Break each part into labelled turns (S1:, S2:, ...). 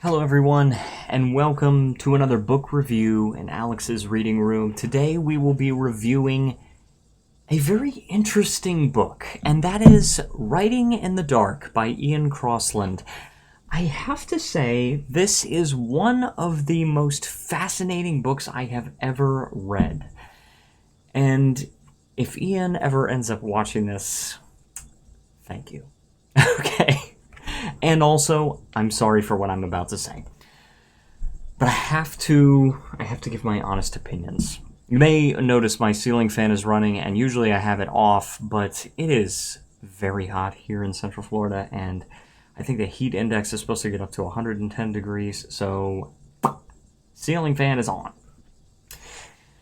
S1: Hello everyone, and welcome to another book review in Alex's reading room. Today we will be reviewing a very interesting book, and that is Writing in the Dark by Ian Crossland. I have to say, this is one of the most fascinating books I have ever read. And if Ian ever ends up watching this, thank you. Okay. And also, I'm sorry for what I'm about to say. But I have to give my honest opinions. You may notice my ceiling fan is running, and usually I have it off, but it is very hot here in Central Florida, and I think the heat index is supposed to get up to 110 degrees, so ceiling fan is on.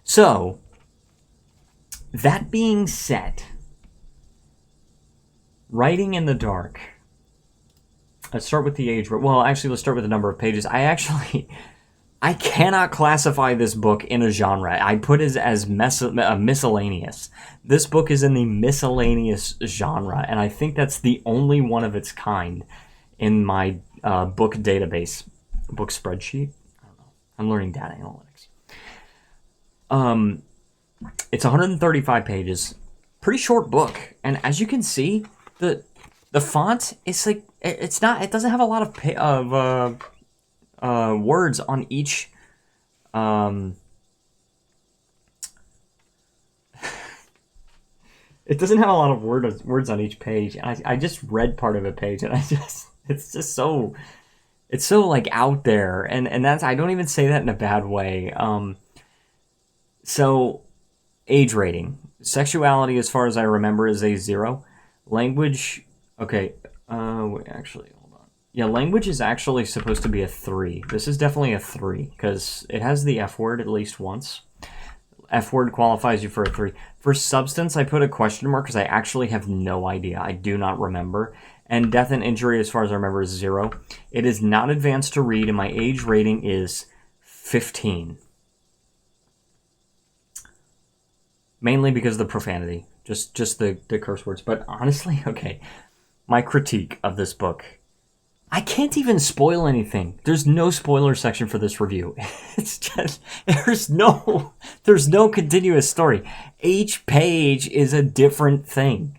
S1: So, that being said, Writing in the Dark. Let's start with the age. Well, actually, let's start with the number of pages. I cannot classify this book in a genre. I put it as miscellaneous. This book is in the miscellaneous genre, and I think that's the only one of its kind in my book database. Book spreadsheet? I don't know. I'm learning data analytics. It's 135 pages. Pretty short book. And as you can see, the font is like... It doesn't have a lot of words on each. It doesn't have a lot of words on each page. I just read part of a page, and it's so like out there, and that's, I don't even say that in a bad way. So age rating, sexuality, as far as I remember, is a 0. Language, okay. Wait, actually, hold on. Yeah, language is actually supposed to be a 3. This is definitely a 3, because it has the F word at least once. F word qualifies you for a 3. For substance, I put a question mark, because I actually have no idea. I do not remember. And death and injury, as far as I remember, is 0. It is not advanced to read, and my age rating is 15. Mainly because of the profanity. Just the curse words. But honestly, okay... My critique of this book. I can't even spoil anything. There's no spoiler section for this review. It's just, there's no continuous story. Each page is a different thing.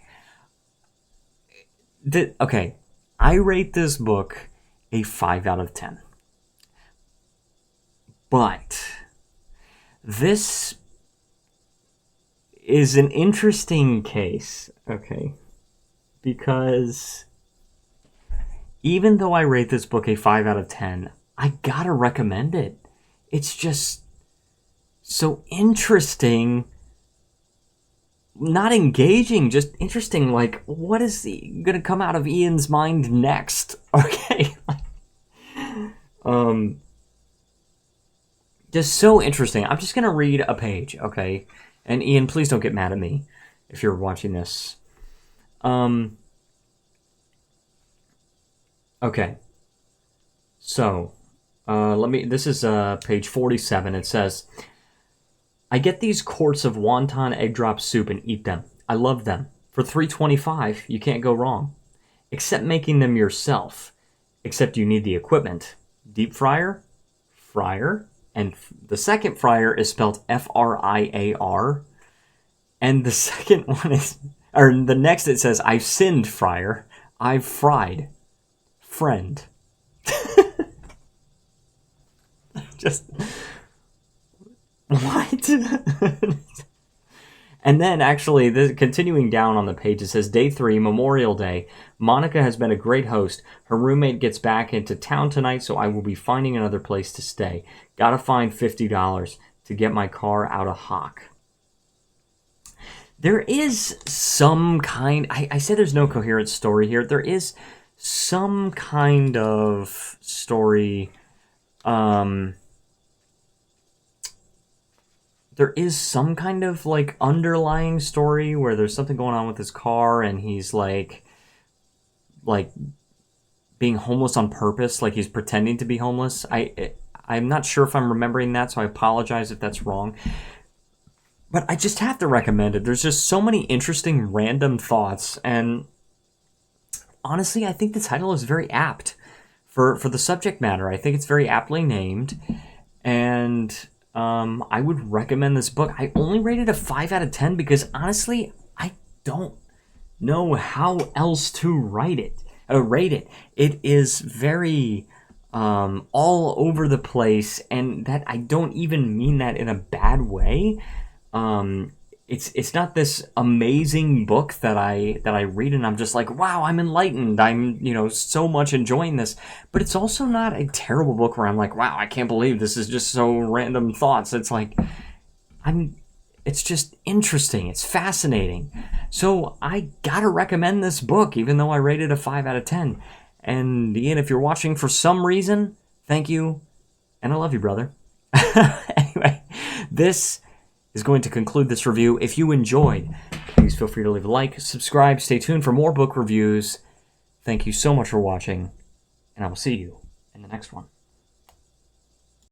S1: Okay, I rate this book a 5 out of 10. But this is an interesting case, okay? Because even though I rate this book a 5 out of 10, I gotta recommend it. It's just so interesting. Not engaging, just interesting. Like, what is gonna come out of Ian's mind next? Okay. Just so interesting. I'm just gonna read a page, okay? And Ian, please don't get mad at me if you're watching this. Okay. So, this is page 47. It says, I get these quarts of wonton egg drop soup and eat them. I love them. For $3.25, you can't go wrong. Except making them yourself. Except you need the equipment. Deep fryer, fryer, and the second fryer is spelled F-R-I-A-R. And the second one is... Or the next it says, I've sinned, fryer. I've fried. Friend. Just... What? And then, actually, continuing down on the page, it says, Day 3, Memorial Day. Monica has been a great host. Her roommate gets back into town tonight, so I will be finding another place to stay. Gotta find $50 to get my car out of hock. There is some kind... I said there's no coherent story here. There is some kind of story... There is some kind of, like, underlying story where there's something going on with his car, and he's, like being homeless on purpose, like he's pretending to be homeless. I'm not sure if I'm remembering that, so I apologize if that's wrong. But I just have to recommend it. There's just so many interesting random thoughts, and honestly, I think the title is very apt for the subject matter. I think it's very aptly named, and I would recommend this book. I only rated a 5 out of 10 because honestly, I don't know how else to rate it. It is very all over the place, and that I don't even mean that in a bad way. It's not this amazing book that I read and I'm just like, wow, I'm enlightened. I'm, so much enjoying this. But it's also not a terrible book where I'm like, wow, I can't believe this is just so random thoughts. It's like it's just interesting. It's fascinating. So I gotta recommend this book, even though I rated a 5 out of 10. And Ian, if you're watching for some reason, thank you. And I love you, brother. Anyway, this is going to conclude this review. If you enjoyed, please feel free to leave a like, subscribe, stay tuned for more book reviews. Thank you so much for watching, and I will see you in the next one.